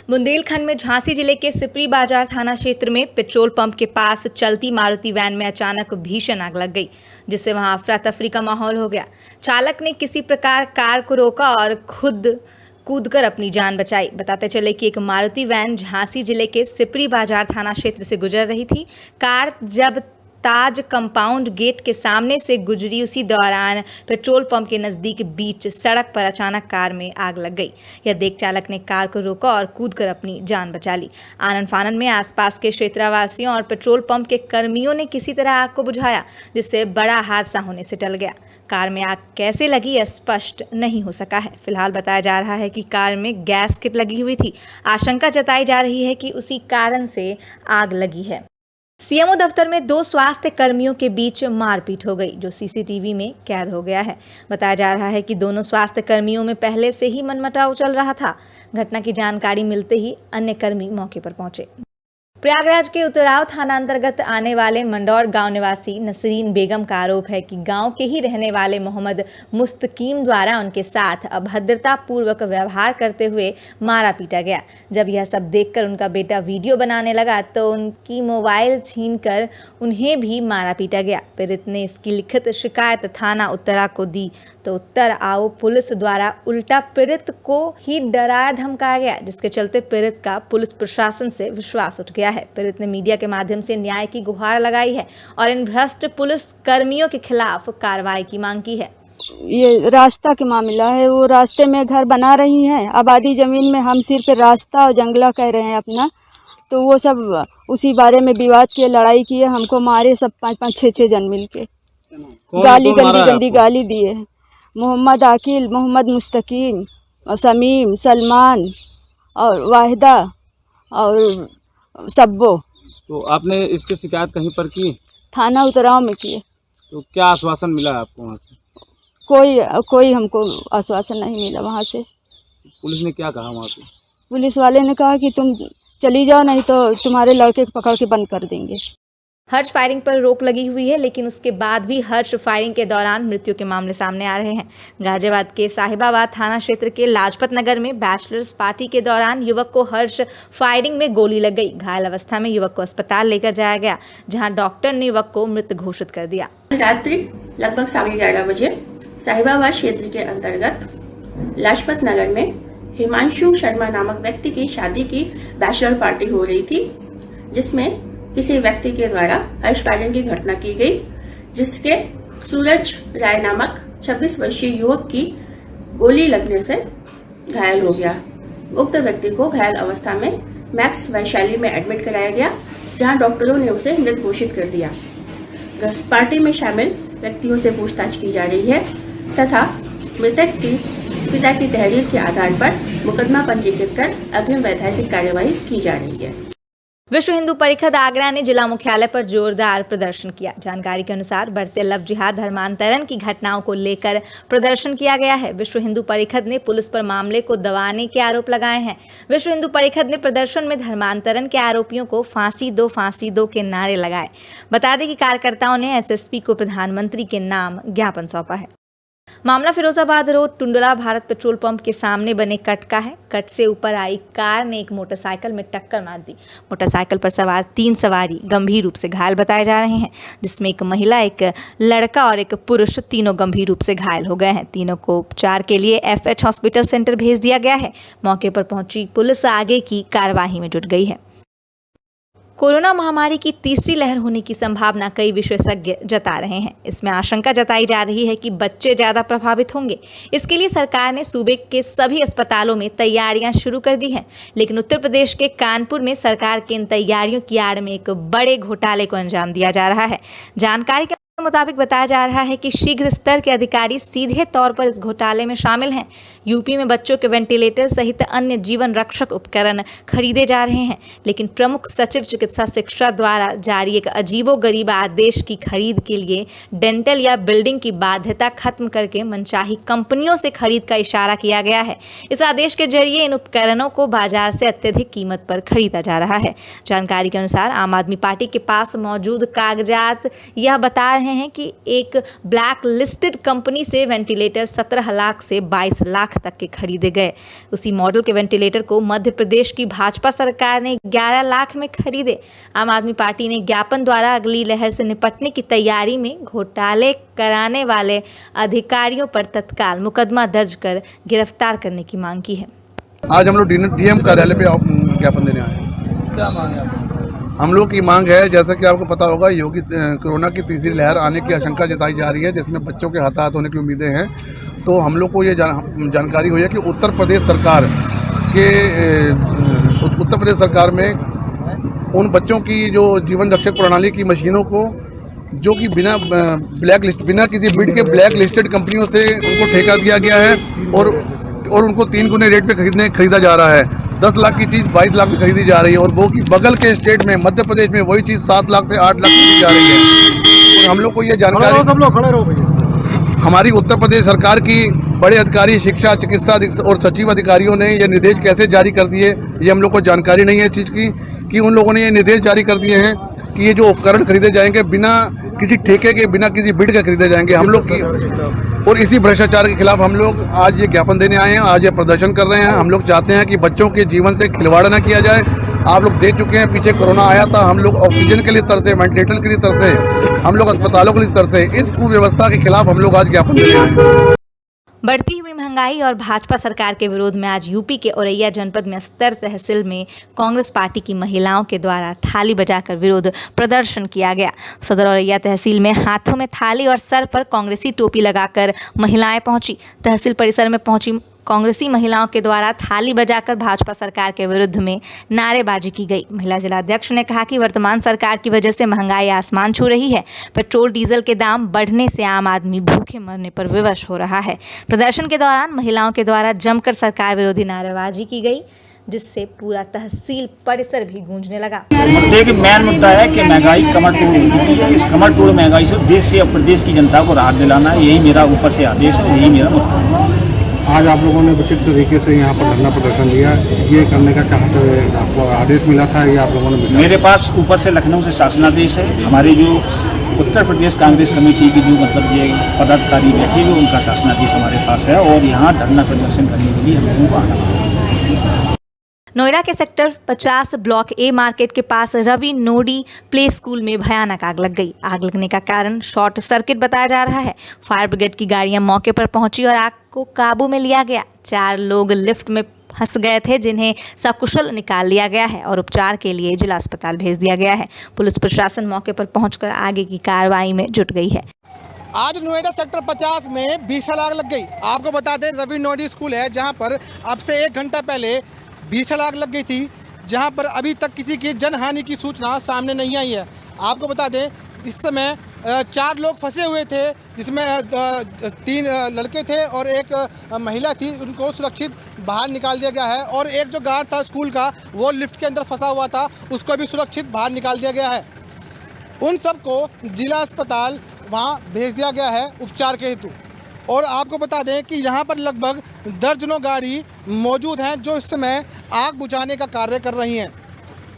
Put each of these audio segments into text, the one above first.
बुंदेलखंड में झांसी जिले के सिपरी बाजार थाना क्षेत्र में पेट्रोल पंप के पास चलती मारुति वैन में अचानक भीषण आग लग गई, जिससे वहां अफरा तफरी का माहौल हो गया। चालक ने किसी प्रकार कार को रोका और खुद कूदकर अपनी जान बचाई। बताते चले कि एक मारुति वैन झांसी जिले के सिपरी बाजार थाना क्षेत्र से गुजर रही थी। कार जब ताज कंपाउंड गेट के सामने से गुजरी, उसी दौरान पेट्रोल पंप के नजदीक बीच सड़क पर अचानक कार में आग लग गई। यह देख चालक ने कार को रोका और कूदकर अपनी जान बचा ली। आनन फानन में आसपास के क्षेत्रवासियों और पेट्रोल पंप के कर्मियों ने किसी तरह आग को बुझाया, जिससे बड़ा हादसा होने से टल गया। कार में आग कैसे लगी यह स्पष्ट नहीं हो सका है। फिलहाल बताया जा रहा है कि कार में गैस किट लगी हुई थी। आशंका जताई जा रही है कि उसी कारण से आग लगी है। सीएमओ दफ्तर में 2 स्वास्थ्य कर्मियों के बीच मारपीट हो गई, जो सीसीटीवी में कैद हो गया है। बताया जा रहा है कि दोनों स्वास्थ्य कर्मियों में पहले से ही मनमुटाव चल रहा था। घटना की जानकारी मिलते ही अन्य कर्मी मौके पर पहुंचे। प्रयागराज के उतराव थाना अंतर्गत आने वाले मंडौर गांव निवासी नसरीन बेगम का आरोप है कि गांव के ही रहने वाले मोहम्मद मुस्तकीम द्वारा उनके साथ अभद्रता पूर्वक व्यवहार करते हुए मारा पीटा गया। जब यह सब देखकर उनका बेटा वीडियो बनाने लगा तो उनकी मोबाइल छीनकर उन्हें भी मारा पीटा गया। पीड़ित ने इसकी लिखित शिकायत थाना उत्तरा को दी तो उत्तर आओ पुलिस द्वारा उल्टा पीड़ित को ही डराया धमकाया गया, जिसके चलते पीड़ित का पुलिस प्रशासन से विश्वास उठ गया है। पीड़ित ने मीडिया के माध्यम से न्याय की गुहार लगाई है और इन भ्रष्ट पुलिस कर्मियों के खिलाफ कार्रवाई की मांग की है। ये रास्ता के मामला है, वो रास्ते में घर बना रही हैं, आबादी जमीन में हम सिर्फ रास्ता और जंगला कह रहे हैं अपना, तो वो सब उसी बारे में विवाद किए, लड़ाई किए, हमको मारे सब 5-5, 6-6 जन मिल के गाली गंदी गाली दिए। मोहम्मद आकिल, मोहम्मद मुस्तकीम, समीम, सलमान और वाहिदा और सब्बो। तो आपने इसकी शिकायत कहीं पर की? थाना उतराव में किए। तो क्या आश्वासन मिला आपको वहाँ से? कोई हमको आश्वासन नहीं मिला वहाँ से। पुलिस ने क्या कहा वहाँ पे? पुलिस वाले ने कहा कि तुम चली जाओ, नहीं तो तुम्हारे लड़के को पकड़ के बंद कर देंगे। हर्ष फायरिंग पर रोक लगी हुई है, लेकिन उसके बाद भी हर्ष फायरिंग के दौरान मृत्यु के मामले सामने आ रहे हैं। गाजियाबाद के साहिबाबाद थाना क्षेत्र के लाजपत नगर में बैचलर्स पार्टी के दौरान युवक को हर्ष फायरिंग में गोली लग गई। घायल अवस्था में युवक को अस्पताल लेकर जाया गया, जहां डॉक्टर ने युवक को मृत घोषित कर दिया। रात्रि लगभग 11:30 बजे साहिबाबाद क्षेत्र के अंतर्गत लाजपत नगर में हिमांशु शर्मा नामक व्यक्ति की शादी की बैचलर पार्टी हो रही थी, जिसमें किसी व्यक्ति के द्वारा हर्ष फायरिंग की घटना की गई, जिसके सूरज राय नामक 26 वर्षीय युवक की गोली लगने से घायल हो गया। उक्त व्यक्ति को घायल अवस्था में मैक्स वैशाली में एडमिट कराया गया, जहां डॉक्टरों ने उसे मृत घोषित कर दिया। पार्टी में शामिल व्यक्तियों से पूछताछ की जा रही है तथा मृतक की पिता की तहरीर के आधार पर मुकदमा पंजीकृत कर अग्रिम वैधानिक कार्यवाही की जा रही है। विश्व हिंदू परिषद आगरा ने जिला मुख्यालय पर जोरदार प्रदर्शन किया। जानकारी के अनुसार बढ़ते लव जिहाद धर्मांतरण की घटनाओं को लेकर प्रदर्शन किया गया है। विश्व हिंदू परिषद ने पुलिस पर मामले को दबाने के आरोप लगाए हैं। विश्व हिंदू परिषद ने प्रदर्शन में धर्मांतरण के आरोपियों को फांसी दो के नारे लगाए। बता दें कि कार्यकर्ताओं ने एसएसपी को प्रधानमंत्री के नाम ज्ञापन सौंपा है। मामला Firozabad road Tundla Bharat petrol pump के सामने बने कट का है। कट से ऊपर आई कार ने एक मोटरसाइकिल में टक्कर मार दी। मोटरसाइकिल पर सवार 3 सवारी गंभीर रूप से घायल बताए जा रहे हैं, जिसमें एक महिला, एक लड़का और एक पुरुष, तीनों गंभीर रूप से घायल हो गए हैं। तीनों को उपचार के लिए FH हॉस्पिटल सेंटर भेज दिया गया है। मौके पर पहुंची पुलिस आगे की कार्यवाही में जुट गई है। कोरोना महामारी की तीसरी लहर होने की संभावना कई विशेषज्ञ जता रहे हैं। इसमें आशंका जताई जा रही है कि बच्चे ज़्यादा प्रभावित होंगे। इसके लिए सरकार ने सूबे के सभी अस्पतालों में तैयारियां शुरू कर दी हैं, लेकिन उत्तर प्रदेश के कानपुर में सरकार की इन तैयारियों की आड़ में एक बड़े घोटाले को अंजाम दिया जा रहा है। जानकारी के मुताबिक बताया जा रहा है कि शीघ्र स्तर के अधिकारी सीधे तौर पर इस घोटाले में शामिल हैं। यूपी में बच्चों के वेंटिलेटर सहित अन्य जीवन रक्षक उपकरण खरीदे जा रहे हैं, लेकिन प्रमुख सचिव चिकित्सा शिक्षा द्वारा जारी एक अजीबोगरीब आदेश की खरीद के लिए डेंटल या बिल्डिंग की बाध्यता खत्म करके मनचाही कंपनियों से खरीद का इशारा किया गया है। इस आदेश के जरिए इन उपकरणों को बाजार से अत्यधिक कीमत पर खरीदा जा रहा है। जानकारी के अनुसार आम आदमी पार्टी के पास मौजूद कागजात यह बता रहे हैं कि एक ब्लैक लिस्टेड कंपनी से वेंटिलेटर 17 लाख से 22 लाख तक के खरीदे गए। उसी मॉडल के वेंटिलेटर को मध्य प्रदेश की भाजपा सरकार ने 11 लाख में खरीदे। आम आदमी पार्टी ने ज्ञापन द्वारा अगली लहर से निपटने की तैयारी में घोटाले कराने वाले अधिकारियों पर तत्काल मुकदमा दर्ज कर गिरफ्तार करने की मांग की है। आज हम लोग डीएम कार्यालय पे ज्ञापन देने आए हैं। क्या मांग है आपकी? हम लोग की मांग है, जैसा कि आपको पता होगा, योगी कोरोना की तीसरी लहर आने की आशंका जताई जा रही है, जिसमें बच्चों के हताहत होने की उम्मीदें हैं। तो हम लोग को ये जानकारी हुई है कि उत्तर प्रदेश सरकार में उन बच्चों की जो जीवन रक्षक प्रणाली की मशीनों को, जो कि बिना किसी बिड के ब्लैक लिस्टेड कंपनियों से उनको ठेका दिया गया है और उनको 3 गुने रेट पे खरीदा जा रहा है। 10 लाख की चीज़ 22 लाख में खरीदी जा रही है, और वो कि बगल के स्टेट में मध्य प्रदेश में वही चीज़ 7 लाख से 8 लाख खरीदी जा रही है। और हम लोग को ये जानकारी, सब लोग खड़े रहो भैया। हमारी उत्तर प्रदेश सरकार की बड़े अधिकारी, शिक्षा, चिकित्सा और सचिव अधिकारियों ने ये निर्देश कैसे जारी कर दिए, ये हम लोग को जानकारी नहीं है इस चीज़ की, कि उन लोगों ने ये निर्देश जारी कर दिए हैं कि ये जो उपकरण खरीदे जाएंगे बिना किसी ठेके के, बिना किसी बिड के खरीदे जाएंगे। हम लोग की और इसी भ्रष्टाचार के खिलाफ हम लोग आज ये ज्ञापन देने आए हैं, आज ये प्रदर्शन कर रहे हैं। हम लोग चाहते हैं कि बच्चों के जीवन से खिलवाड़ न किया जाए। आप लोग देख चुके हैं, पीछे कोरोना आया था, हम लोग ऑक्सीजन के लिए तरसे, वेंटिलेटर के लिए तरसे, हम लोग अस्पतालों के लिए तरसे। इस कुव्यवस्था के खिलाफ हम लोग आज ज्ञापन देने आए हैं। बढ़ती हुई महंगाई और भाजपा सरकार के विरोध में आज यूपी के औरैया जनपद में अस्तर तहसील में कांग्रेस पार्टी की महिलाओं के द्वारा थाली बजाकर विरोध प्रदर्शन किया गया। सदर औरैया तहसील में हाथों में थाली और सर पर कांग्रेसी टोपी लगाकर महिलाएं पहुंची। तहसील परिसर में पहुंची कांग्रेसी महिलाओं के द्वारा थाली बजाकर भाजपा सरकार के विरुद्ध में नारेबाजी की गई। महिला जिलाध्यक्ष ने कहा कि वर्तमान सरकार की वजह से महंगाई आसमान छू रही है। पेट्रोल डीजल के दाम बढ़ने से आम आदमी भूखे मरने पर विवश हो रहा है। प्रदर्शन के दौरान महिलाओं के द्वारा जमकर सरकार विरोधी नारेबाजी की गई, जिससे पूरा तहसील परिसर भी गूंजने लगा। देखिए, मेन मुद्दा है कि महंगाई कमर तोड़ चुकी है। इस कमर तोड़ महंगाई से देश से प्रदेश की जनता को राहत दिलाना है, यही मेरा ऊपर से आदेश है, यही मेरा मुद्दा है। आज आप लोगों ने उचित तरीके से यहाँ पर धरना प्रदर्शन दिया, ये करने का चाहते हुए आपको आदेश मिला था, ये आप लोगों ने? मेरे पास ऊपर से लखनऊ से शासनादेश है। हमारी जो उत्तर प्रदेश कांग्रेस कमेटी की जो ये पदाधिकारी बैठे हुए, उनका शासनादेश हमारे पास है, और यहाँ धरना प्रदर्शन करने के लिए हम लोगों को आना है। नोएडा के सेक्टर 50 ब्लॉक ए मार्केट के पास रवि नोडी प्ले स्कूल में भयानक आग लग गई। आग लगने का कारण शॉर्ट सर्किट बताया जा रहा है। फायर ब्रिगेड की गाड़ियां मौके पर पहुंची और आग को काबू में लिया गया। 4 लोग लिफ्ट में फंस गए थे, जिन्हें सकुशल निकाल लिया गया है और उपचार के लिए जिला अस्पताल भेज दिया गया है। पुलिस प्रशासन मौके पर पहुंचकर आगे की कार्रवाई में जुट गई है। आज नोएडा सेक्टर 50 में भीषण आग लग गई। आपको बता दें, रवि नोडी स्कूल है, जहां पर अब से 1 घंटा पहले भीषण आग लग गई थी, जहां पर अभी तक किसी की जनहानि की सूचना सामने नहीं आई है। आपको बता दें, इस समय 4 लोग फंसे हुए थे, जिसमें 3 लड़के थे और 1 महिला थी। उनको सुरक्षित बाहर निकाल दिया गया है, और एक जो गार्ड था स्कूल का, वो लिफ्ट के अंदर फंसा हुआ था, उसको भी सुरक्षित बाहर निकाल दिया गया है। उन सबको जिला अस्पताल वहाँ भेज दिया गया है उपचार के हेतु। और आपको बता दें कि यहाँ पर लगभग दर्जनों गाड़ी मौजूद हैं, जो इस समय आग बुझाने का कार्य कर रही हैं।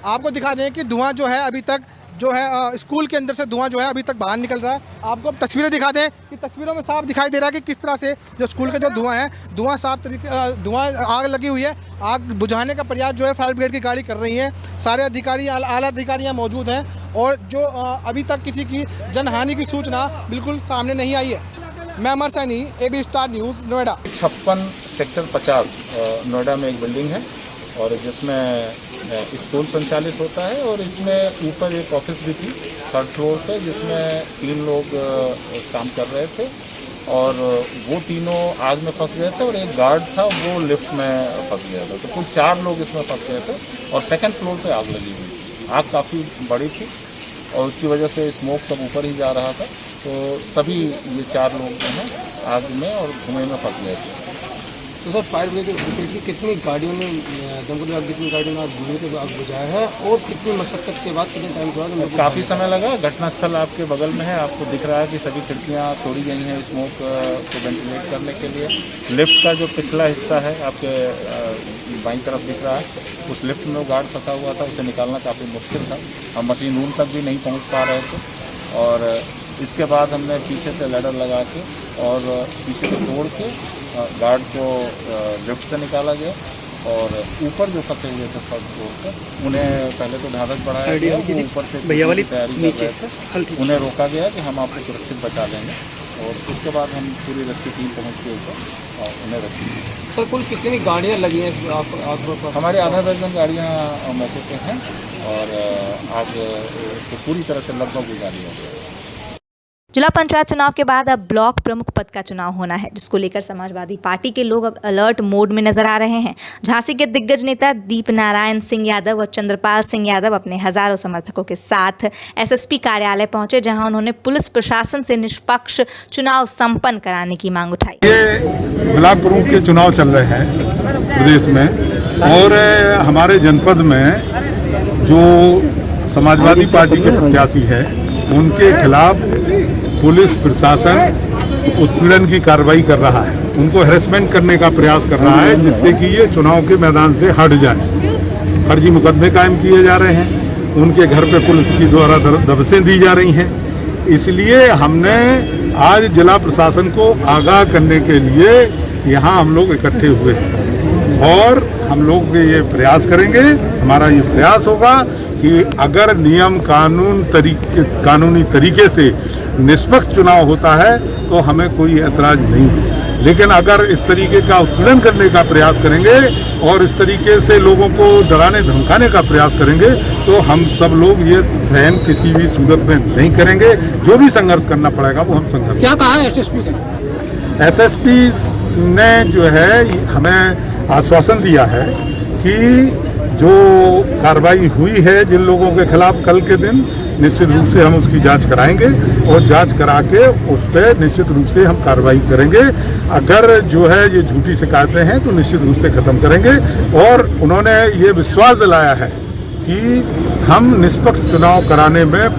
आपको दिखा दें कि धुआं जो है अभी तक जो है स्कूल के अंदर से धुआं जो है अभी तक बाहर निकल रहा है। आपको अब तस्वीरें दिखा दें कि तस्वीरों में साफ दिखाई दे रहा है कि किस तरह से जो स्कूल का जो धुआं है, धुआं साफ तरीके धुआं आग लगी हुई है। आग बुझाने का प्रयास जो है फायर ब्रिगेड की गाड़ी कर रही है। सारे अधिकारी, आला अधिकारी यहाँ मौजूद हैं, और जो अभी तक किसी की जनहानि की सूचना बिल्कुल सामने नहीं आई है। मैं Amar Saini, AB star news, Noida. 56 sector 50 Noida में एक बिल्डिंग है, और जिसमें स्कूल संचालित होता है, और इसमें ऊपर एक ऑफिस भी थी 3rd फ्लोर पे, जिसमें 3 लोग काम कर रहे थे, और वो तीनों आग में फंस गए थे, और एक गार्ड था वो लिफ्ट में फंस गया था। तो कुल 4 लोग इसमें फंस गए थे, और 2nd फ्लोर पे आग लगी हुई थी। आग काफ़ी बड़ी थी, और उसकी वजह से स्मोक सब ऊपर ही जा रहा था। तो सभी ये 4 लोग जो हैं आग में और धुएं में फंस गए थे। तो सर, फायर ब्रिगेड की कितनी गाड़ियों ने, दमकल विभाग कितनी गाड़ियों ने आग बुझाया है, और कितनी मशक्कत के बाद, कितने टाइम के बाद? काफ़ी समय लगा। घटनास्थल आपके बगल में है, आपको दिख रहा है कि सभी खिड़कियाँ तोड़ी गई हैं स्मोक को वेंटिलेट करने के लिए। लिफ्ट का जो पिछला हिस्सा है आपके बाईं तरफ दिख रहा है, उस लिफ्ट में वो गार्ड फंसा हुआ था, उसे निकालना काफ़ी मुश्किल था। हम मशीन रूम तक भी नहीं पहुँच पा रहे थे, और इसके बाद हमने पीछे से लैडर लगा के और पीछे से तोड़ के गार्ड को लिफ्ट से निकाला गया और ऊपर जो फंसे हुए थे फर्स्ट फ्लोर पर उन्हें पहले तो ढांढस बढ़ाया गया, वो ऊपर से तैयारी कर रहे थे, उन्हें रोका गया कि हम आपको सुरक्षित बचा लेंगे और उसके बाद हम पूरी रेस्क्यू टीम पहुँच के ऊपर और उन्हें रेस्क्यू किया। सर कुल कितनी गाड़ियाँ लगी हैं आप? हमारे आधा दर्जन गाड़ियाँ मौके पे हैं और आज तो पूरी तरह से लगभग गुजारी हो गई। जिला पंचायत चुनाव के बाद अब ब्लॉक प्रमुख पद का चुनाव होना है, जिसको लेकर समाजवादी पार्टी के लोग अब अलर्ट मोड में नजर आ रहे हैं। झांसी के दिग्गज नेता दीप नारायण सिंह यादव व चंद्रपाल सिंह यादव अपने हजारों समर्थकों के साथ एसएसपी कार्यालय पहुंचे, जहां उन्होंने पुलिस प्रशासन से निष्पक्ष चुनाव संपन्न कराने की मांग उठाई। ये ब्लॉक प्रमुख के चुनाव चल रहे हैं प्रदेश में और हमारे जनपद में जो समाजवादी पार्टी के प्रत्याशी है उनके खिलाफ पुलिस प्रशासन उत्पीड़न की कार्रवाई कर रहा है, उनको हैरेसमेंट करने का प्रयास कर रहा है, जिससे कि ये चुनाव के मैदान से हट जाए। फर्जी मुकदमे कायम किए जा रहे हैं, उनके घर पे पुलिस की द्वारा दबसें दी जा रही हैं। इसलिए हमने आज जिला प्रशासन को आगाह करने के लिए यहाँ हम लोग इकट्ठे हुए हैं और हम लोग ये प्रयास करेंगे, हमारा ये प्रयास होगा कि अगर नियम कानूनी तरीके से निष्पक्ष चुनाव होता है तो हमें कोई ऐतराज नहीं है, लेकिन अगर इस तरीके का उत्पीड़न करने का प्रयास करेंगे और इस तरीके से लोगों को डराने धमकाने का प्रयास करेंगे तो हम सब लोग ये सहन किसी भी सूरत में नहीं करेंगे। जो भी संघर्ष करना पड़ेगा वो हम संघर्ष। क्या कहा है एसएसपी ने? एसएसपी ने जो है हमें आश्वासन दिया है कि जो कार्रवाई हुई है जिन लोगों के खिलाफ कल के दिन निश्चित रूप से हम उसकी जांच कराएंगे और जांच करा के उस पर निश्चित रूप से हम कार्रवाई करेंगे। अगर जो है ये झूठी शिकायतें हैं तो निश्चित रूप से खत्म करेंगे और उन्होंने ये विश्वास दिलाया है कि हम निष्पक्ष चुनाव कराने में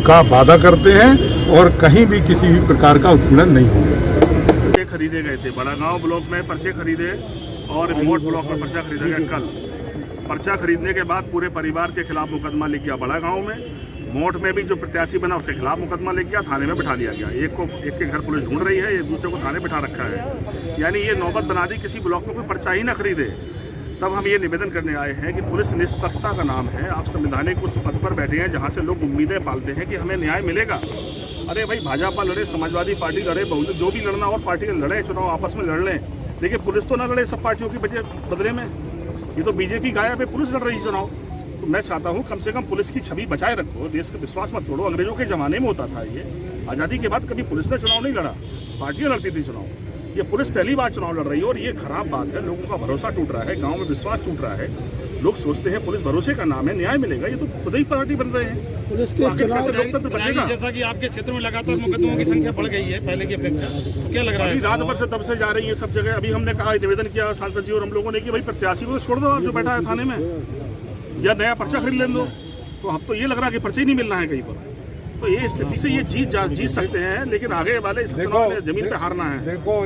का वादा करते हैं और कहीं भी किसी भी प्रकार का उत्पीड़न नहीं होगा। खरीदे गए थे, बड़ा गांव ब्लॉक में पर्चे खरीदे और रिमोट ब्लॉक में पर्चा खरीदा गया। कल पर्चा खरीदने के बाद पूरे परिवार के खिलाफ मुकदमा लिख गया बड़ा गांव में। मोट में भी जो प्रत्याशी बना उसके खिलाफ मुकदमा लिख गया, थाने में बिठा लिया गया। एक के घर पुलिस ढूंढ रही है, एक दूसरे को थाने बिठा रखा है। यानी ये नौबत बना दी किसी ब्लॉक में कोई पर्चा ही ना खरीदे। तब हम ये निवेदन करने आए हैं कि पुलिस निष्पक्षता का नाम है, आप संवैधानिक उस पद पर बैठे हैं जहाँ से लोग उम्मीदें पालते हैं कि हमें न्याय मिलेगा। अरे भाई, भाजपा लड़े, समाजवादी पार्टी लड़े, बहुजन जो भी लड़ना और पार्टी लड़े, चुनाव आपस में लड़ लें, लेकिन पुलिस तो ना लड़े सब पार्टियों के बदले में। ये तो बीजेपी गायब है, पुलिस लड़ रही है चुनाव। तो मैं चाहता हूँ कम से कम पुलिस की छवि बचाए रखो, देश का विश्वास मत तोड़ो। अंग्रेजों के ज़माने में होता था ये, आज़ादी के बाद कभी पुलिस ने चुनाव नहीं लड़ा, पार्टियाँ लड़ती थी चुनाव। ये पुलिस पहली बार चुनाव लड़ रही है और ये खराब बात है। लोगों का भरोसा टूट रहा है, गाँव में विश्वास टूट रहा है। लोग सोचते हैं पुलिस भरोसे का नाम है, न्याय मिलेगा, ये तो खुद ही पार्टी बन रहे हैं। पुलिस के लोकतंत्र बचेगा। जैसा कि आपके क्षेत्र में लगातार मुकदमों की संख्या बढ़ गई है पहले की अपेक्षा, क्या लग रहा है? रात भर से दब से जा रही है सब जगह। अभी हमने कहा, निवेदन किया सांसद जी और हम लोगों ने कि भाई प्रत्याशी को छोड़ दो, आप जो बैठा है थाने में, या नया पर्चा खरीद लें दो। तो अब तो ये लग रहा है कि पर्चा ही नहीं मिलना है कहीं पर। तो ये स्थिति से ये जीत सकते हैं, लेकिन आगे वाले जमीन पे हारना है। देखो